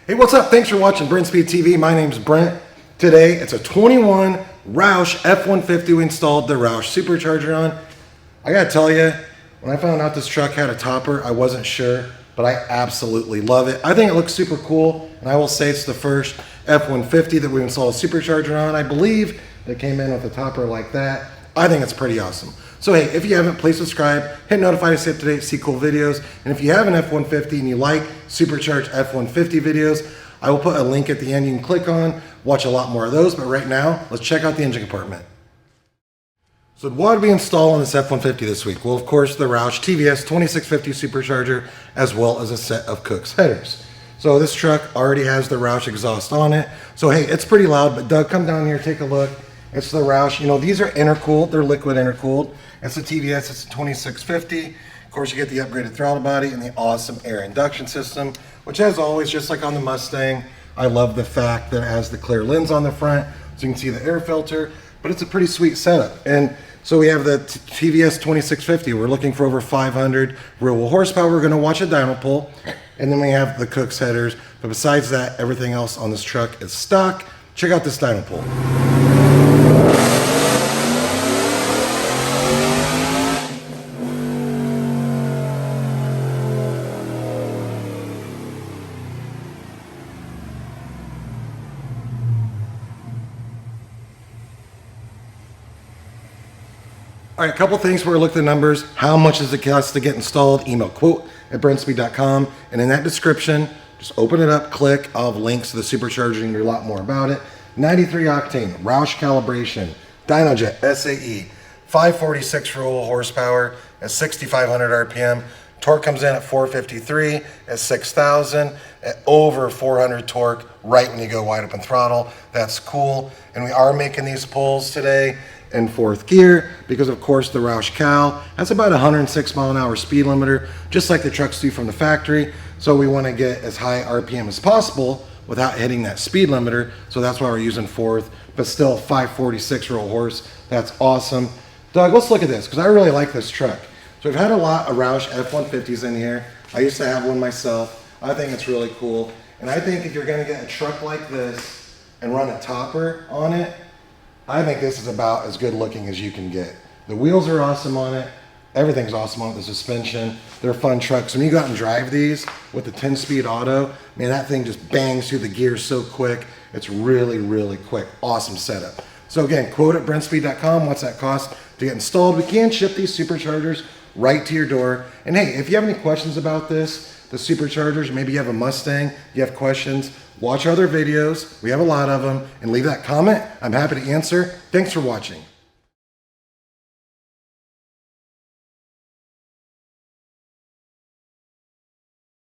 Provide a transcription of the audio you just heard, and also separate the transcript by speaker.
Speaker 1: Hey, what's up? Thanks for watching Brent Speed TV. My name's Brent. Today, it's a 21 Roush F150 we installed the Roush Supercharger on. I gotta tell you, when I found out this truck had a topper, I wasn't sure, but I absolutely love it. I think it looks super cool, and I will say it's the first F150 that we installed a supercharger on. I believe that came in with a topper like that. I think it's pretty awesome. So hey, if you haven't, please subscribe, hit notify to stay up to date, see cool videos. And if you have an F-150 and you like supercharged F-150 videos, I will put a link at the end you can click on, watch a lot more of those. But right now, let's check out the engine compartment. So what did we install on this F-150 this week? Well, of course, the Roush TVS 2650 supercharger, as well as a set of Kooks headers. So this truck already has the Roush exhaust on it. So hey, it's pretty loud, but Doug, come down here, take a look. It's the Roush. You know, these are intercooled. They're liquid intercooled. It's the TVS. It's a 2650. Of course, you get the upgraded throttle body and the awesome air induction system, which, as always, just like on the Mustang, I love the fact that it has the clear lens on the front, so you can see the air filter. But it's a pretty sweet setup. And so we have the TVS 2650. We're looking for over 500 real horsepower. We're going to watch a dyno pull. And then we have the Kooks headers. But besides that, everything else on this truck is stock. Check out this dyno pull. All right, a couple things before we look at the numbers. How much does it cost to get installed? Email quote@brentspeed.com. And in that description, just open it up, click. I'll have links to the supercharger and a lot more about it. 93 octane, Roush calibration, Dynojet SAE, 546 real horsepower at 6,500 RPM. Torque comes in at 453 at 6,000 at over 400 torque right when you go wide open throttle. That's cool. And we are making these pulls today in fourth gear because, of course, the Roush Cal has about 106 mile an hour speed limiter, just like the trucks do from the factory. So we want to get as high RPM as possible without hitting that speed limiter. So that's why we're using fourth, but still 546 real horse. That's awesome. Doug, let's look at this because I really like this truck. So we've had a lot of Roush F150s in here. I used to have one myself. I think it's really cool. And I think if you're going to get a truck like this and run a topper on it, I think this is about as good looking as you can get. The wheels are awesome on it. Everything's awesome on it. The suspension. They're fun trucks. When you go out and drive these with the 10-speed auto, man, that thing just bangs through the gears so quick. It's really, really quick. Awesome setup. So again, quote@brentspeed.com. What's that cost to get installed? We can ship these superchargers right to your door. And hey, if you have any questions about this, the superchargers, maybe you have a Mustang, you have questions, watch our other videos. We have a lot of them, and leave that comment. I'm happy to answer. Thanks for watching.